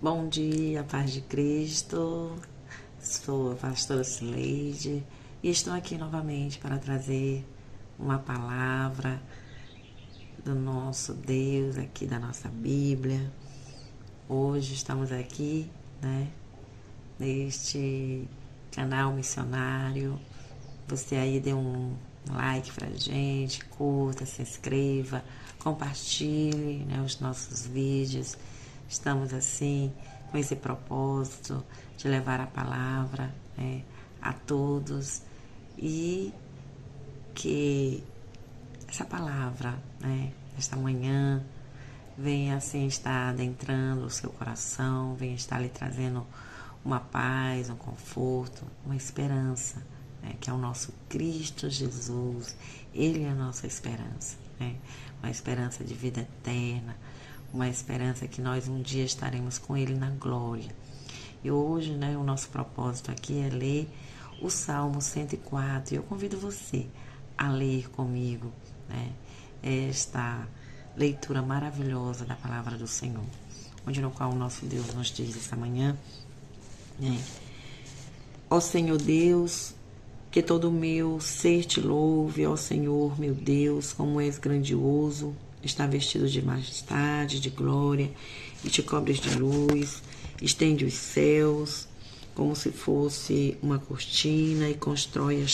Bom dia, paz de Cristo. Sou a pastora Cileide e estou aqui novamente para trazer uma palavra do nosso Deus, aqui da nossa Bíblia. Hoje estamos aqui, neste canal missionário. Você aí dê um like pra gente, curta, se inscreva, compartilhe, os nossos vídeos. Estamos assim com esse propósito de levar a palavra, a todos, e que essa palavra, esta manhã, venha assim estar adentrando o seu coração, venha estar lhe trazendo uma paz, um conforto, uma esperança, que é o nosso Cristo Jesus. Ele é a nossa esperança, uma esperança de vida eterna, uma esperança que nós um dia estaremos com Ele na glória. E hoje, o nosso propósito aqui é ler o Salmo 104. E eu convido você a ler comigo, esta leitura maravilhosa da palavra do Senhor, onde no qual o nosso Deus nos diz esta manhã, ó Senhor Deus, que todo o meu ser te louve, ó Senhor meu Deus, como és grandioso, está vestido de majestade, de glória, e te cobres de luz, estende os céus como se fosse uma cortina e constrói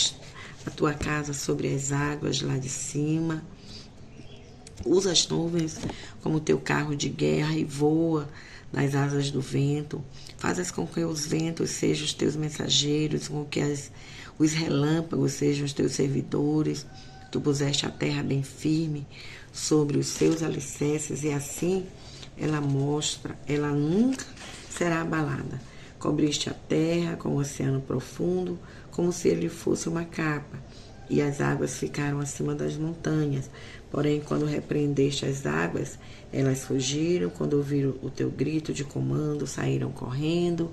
a tua casa sobre as águas lá de cima. Usa as nuvens como teu carro de guerra e voa nas asas do vento. Fazes com que os ventos sejam os teus mensageiros, com que os relâmpagos sejam os teus servidores. Tu puseste a terra bem firme sobre os seus alicerces, e assim ela nunca será abalada. Cobriste a terra com o oceano profundo, como se ele fosse uma capa, e as águas ficaram acima das montanhas. Porém, quando repreendeste as águas, elas fugiram. Quando ouviram o teu grito de comando, saíram correndo.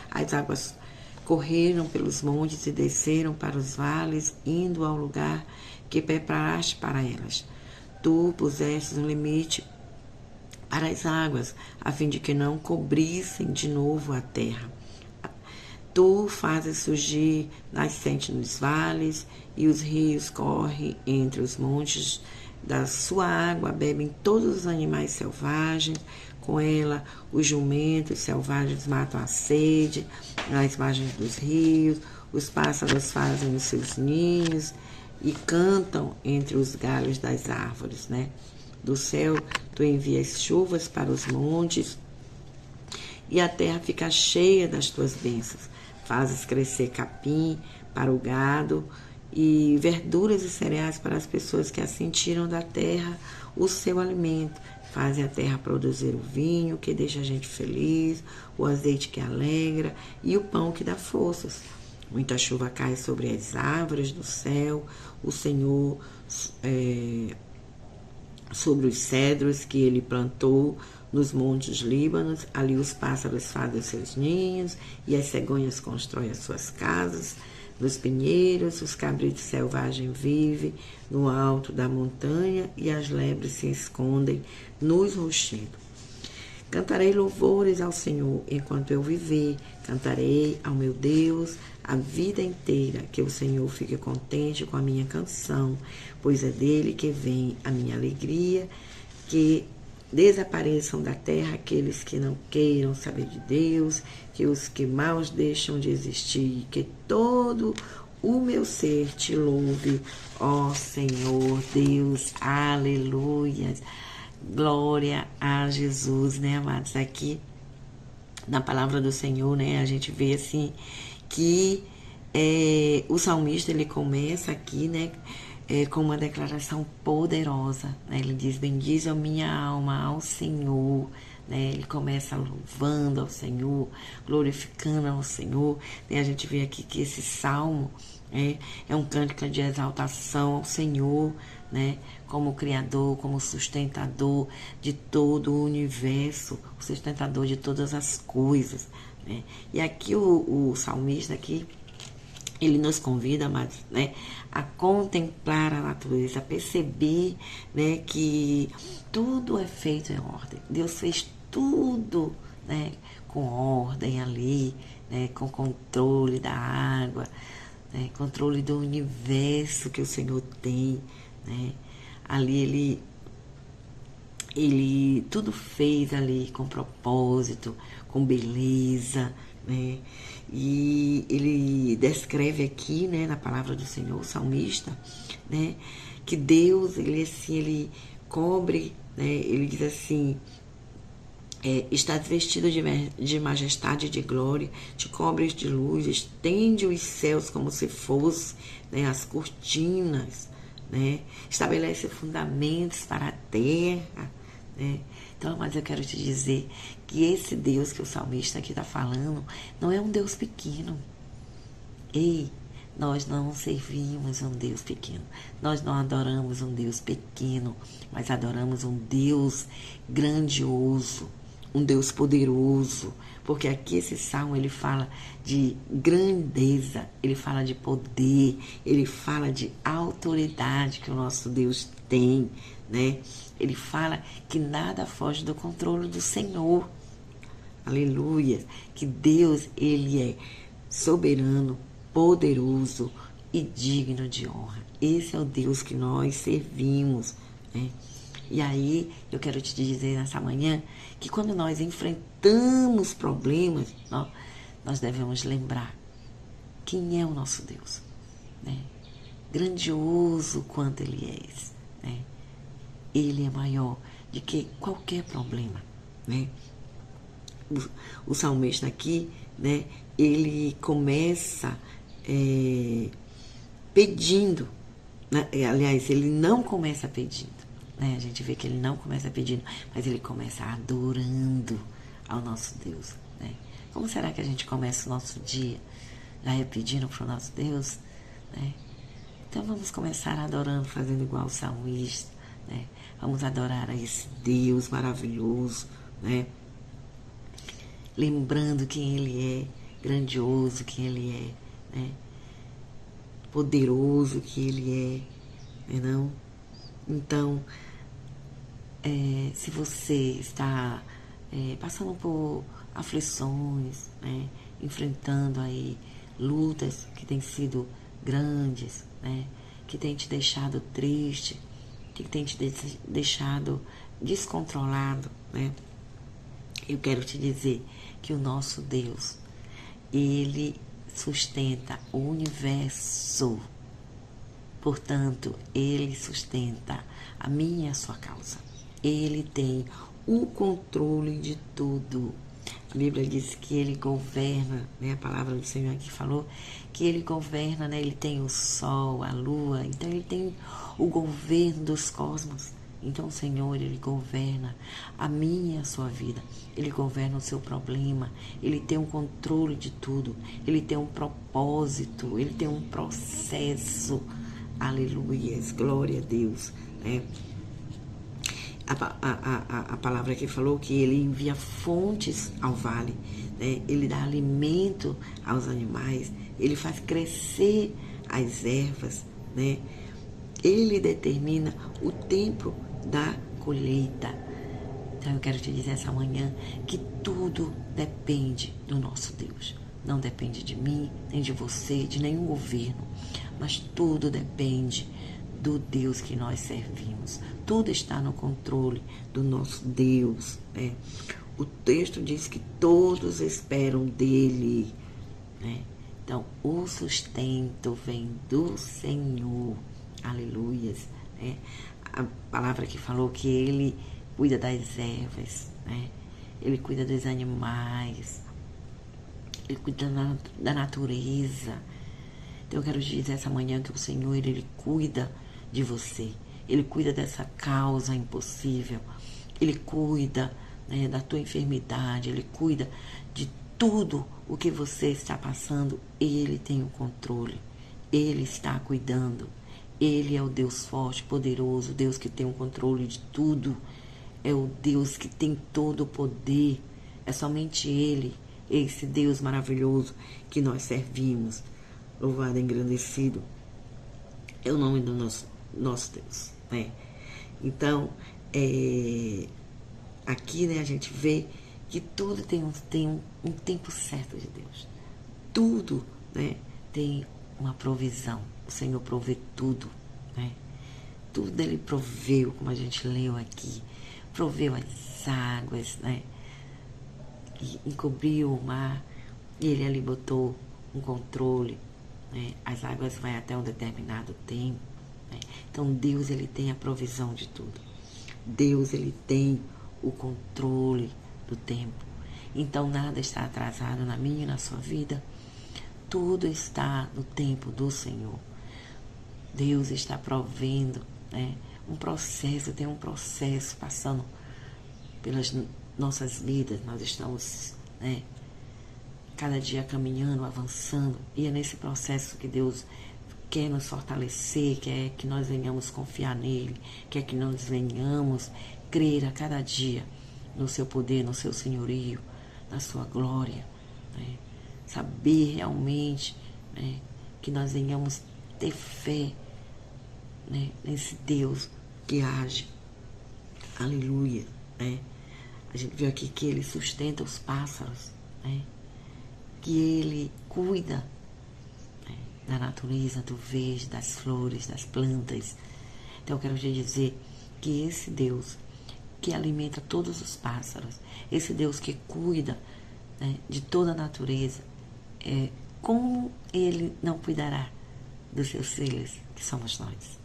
As águas correram pelos montes e desceram para os vales, indo ao lugar que preparaste para elas. Tu puseste um limite para as águas, a fim de que não cobrissem de novo a terra. Tu fazes surgir nascente nos vales, e os rios correm entre os montes. Da sua água bebem todos os animais selvagens. Com ela, os jumentos selvagens matam a sede nas margens dos rios. Os pássaros fazem os seus ninhos e cantam entre os galhos das árvores, Do céu, tu envias chuvas para os montes, e a terra fica cheia das tuas bênçãos. Fazes crescer capim para o gado, e verduras e cereais para as pessoas que assim tiram da terra o seu alimento. Fazem a terra produzir o vinho que deixa a gente feliz, o azeite que alegra e o pão que dá forças. Muita chuva cai sobre as árvores do céu, o Senhor sobre os cedros que ele plantou nos montes Líbanos. Ali os pássaros fazem os seus ninhos e as cegonhas constroem as suas casas. Nos pinheiros, os cabritos selvagens vivem no alto da montanha, e as lebres se escondem nos rochedos. Cantarei louvores ao Senhor enquanto eu viver. Cantarei ao meu Deus a vida inteira. Que o Senhor fique contente com a minha canção, pois é dele que vem a minha alegria. Que desapareçam da terra aqueles que não queiram saber de Deus, que os que maus deixam de existir, que todo o meu ser te louve, ó Senhor Deus, aleluia, glória a Jesus, amados? Aqui na palavra do Senhor, a gente vê assim que o salmista, ele começa aqui, com uma declaração poderosa, Ele diz: bendize a minha alma ao Senhor, Ele começa louvando ao Senhor, glorificando ao Senhor. E a gente vê aqui que esse salmo é um cântico de exaltação ao Senhor, como Criador, como sustentador de todo o universo, o sustentador de todas as coisas, E aqui o salmista aqui, ele nos convida, amados, a contemplar a natureza, a perceber, que tudo é feito em ordem. Deus fez tudo né, com ordem ali, né, com controle da água, né, controle do universo que o Senhor tem, né? Ali ele tudo fez ali com propósito, com beleza, né? E ele descreve aqui, né, na palavra do Senhor, o salmista, né, que Deus, ele assim, ele cobre, né, ele diz assim, estás vestido de majestade e de glória, te cobres de luz, estende os céus como se fosse, né, as cortinas, né, estabelece fundamentos para a terra, né. Então, mas eu quero te dizer que esse Deus que o salmista aqui está falando não é um Deus pequeno. Ei, nós não servimos um Deus pequeno, nós não adoramos um Deus pequeno, mas adoramos um Deus grandioso, um Deus poderoso, porque aqui esse salmo ele fala de grandeza, ele fala de poder, ele fala de autoridade que o nosso Deus tem, né? Ele fala que nada foge do controle do Senhor. Aleluia, que Deus, ele é soberano, poderoso e digno de honra. Esse é o Deus que nós servimos, né? E aí, eu quero te dizer nessa manhã que quando nós enfrentamos problemas, nós devemos lembrar quem é o nosso Deus, né? Grandioso quanto Ele é, né? Ele é maior do que qualquer problema, né? O salmista aqui, né, ele começa pedindo, né? Aliás, ele não começa pedindo, né? A gente vê que ele não começa pedindo, mas ele começa adorando ao nosso Deus, né? Como será que a gente começa o nosso dia? Já é pedindo para o nosso Deus, né? Então vamos começar adorando, fazendo igual o salmista, né? Vamos adorar a esse Deus maravilhoso, né? Lembrando quem Ele é, grandioso que Ele é, né? Poderoso que Ele é, né não? Então, se você está passando por aflições, né? Enfrentando aí lutas que têm sido grandes, né? Que têm te deixado triste, que têm te deixado descontrolado, né? Eu quero te dizer que o nosso Deus, Ele sustenta o universo. Portanto, Ele sustenta a minha e a sua causa. Ele tem o controle de tudo. A Bíblia diz que Ele governa, né? A palavra do Senhor aqui falou que Ele governa, né? Ele tem o sol, a lua, então Ele tem o governo dos cosmos. Então o Senhor, Ele governa a minha e a sua vida. Ele governa o seu problema. Ele tem um controle de tudo. Ele tem um propósito. Ele tem um processo. Aleluia, glória a Deus, né? A palavra aqui falou que Ele envia fontes ao vale, né? Ele dá alimento aos animais. Ele faz crescer as ervas, né? Ele determina o tempo da colheita. Então eu quero te dizer essa manhã que tudo depende do nosso Deus. Não depende de mim, nem de você, de nenhum governo, mas tudo depende do Deus que nós servimos. Tudo está no controle do nosso Deus, né? O texto diz que todos esperam dele, né? Então o sustento vem do Senhor. Aleluias, né? A palavra que falou que Ele cuida das ervas, né? Ele cuida dos animais, Ele cuida da natureza. Então eu quero te dizer essa manhã que o Senhor, Ele cuida de você. Ele cuida dessa causa impossível. Ele cuida, né, da tua enfermidade. Ele cuida de tudo o que você está passando. Ele tem o controle. Ele está cuidando. Ele é o Deus forte, poderoso, Deus que tem o controle de tudo. É o Deus que tem todo o poder. É somente Ele, esse Deus maravilhoso que nós servimos. Louvado e engrandecido é o nome do nosso Deus, né? Então, aqui, né, a gente vê que tudo tem um tempo certo de Deus. Tudo, né, tem uma provisão. O Senhor provê tudo, né? Tudo Ele proveu, como a gente leu aqui. Proveu as águas, né? E encobriu o mar. E Ele ali botou um controle, né? As águas vão até um determinado tempo, né? Então Deus, Ele tem a provisão de tudo. Deus, Ele tem o controle do tempo. Então nada está atrasado na minha e na sua vida. Tudo está no tempo do Senhor. Deus está provendo, né? Tem um processo passando pelas nossas vidas. Nós estamos, né, cada dia caminhando, avançando. E é nesse processo que Deus quer nos fortalecer, quer que nós venhamos confiar nele, quer que nós venhamos crer a cada dia no seu poder, no seu senhorio, na sua glória, né? Saber realmente, né, que nós venhamos ter fé, né, nesse Deus que age. Aleluia, né? A gente viu aqui que Ele sustenta os pássaros, né? Que Ele cuida, né, da natureza, do verde, das flores, das plantas. Então eu quero te dizer que esse Deus que alimenta todos os pássaros, esse Deus que cuida, né, de toda a natureza, como Ele não cuidará dos seus filhos, que somos nós?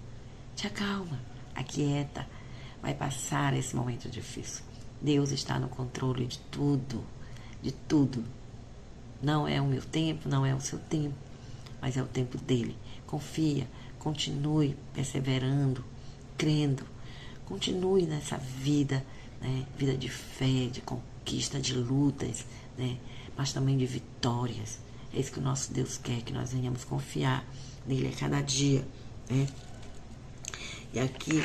Te acalma, aquieta, vai passar esse momento difícil. Deus está no controle de tudo, de tudo. Não é o meu tempo, não é o seu tempo, mas é o tempo dele. Confia, continue perseverando, crendo, continue nessa vida, né? Vida de fé, de conquista, de lutas, né? Mas também de vitórias. É isso que o nosso Deus quer, que nós venhamos confiar nele a cada dia, né? E aqui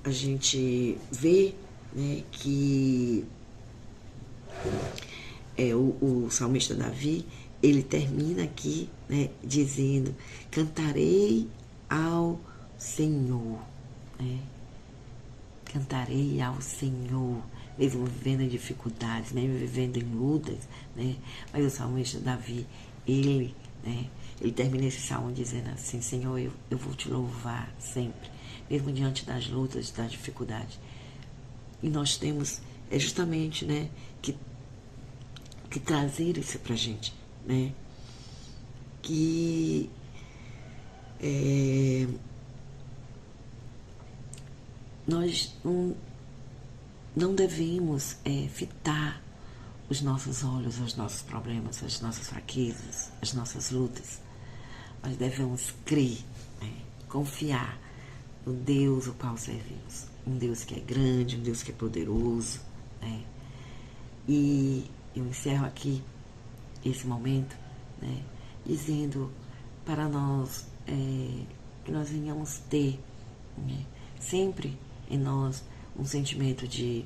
a gente vê, né, que o salmista Davi, ele termina aqui, né, dizendo: cantarei ao Senhor, né? Cantarei ao Senhor, mesmo vivendo em dificuldades, mesmo vivendo em lutas, né? Mas o salmista Davi, ele, né, ele termina esse salmo dizendo assim: Senhor, eu vou te louvar sempre, mesmo diante das lutas, das dificuldades. E nós temos justamente, né, que trazer isso pra gente, né? Que nós não devemos fitar os nossos olhos aos nossos problemas, às nossas fraquezas, às nossas lutas. Nós devemos crer, né, confiar no Deus o qual servimos. Um Deus que é grande, um Deus que é poderoso, né? E eu encerro aqui esse momento, né, dizendo para nós que nós venhamos ter, né, sempre em nós um sentimento de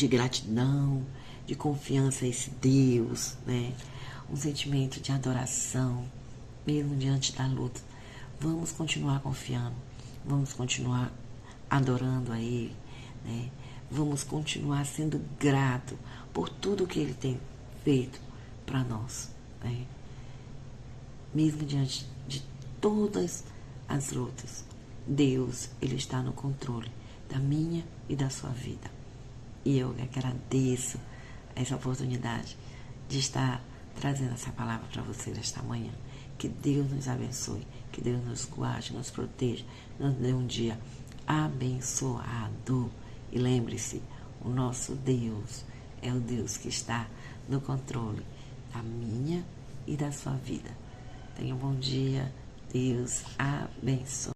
gratidão, de confiança a esse Deus, né? Um sentimento de adoração, mesmo diante da luta. Vamos continuar confiando, vamos continuar adorando a Ele, né? Vamos continuar sendo grato por tudo que Ele tem feito para nós, né? Mesmo diante de todas as lutas, Deus, Ele está no controle da minha e da sua vida. E eu agradeço essa oportunidade de estar trazendo essa palavra para você nesta manhã. Que Deus nos abençoe, que Deus nos guarde, nos proteja, nos dê um dia abençoado. E lembre-se, o nosso Deus é o Deus que está no controle da minha e da sua vida. Tenha um bom dia. Deus abençoe.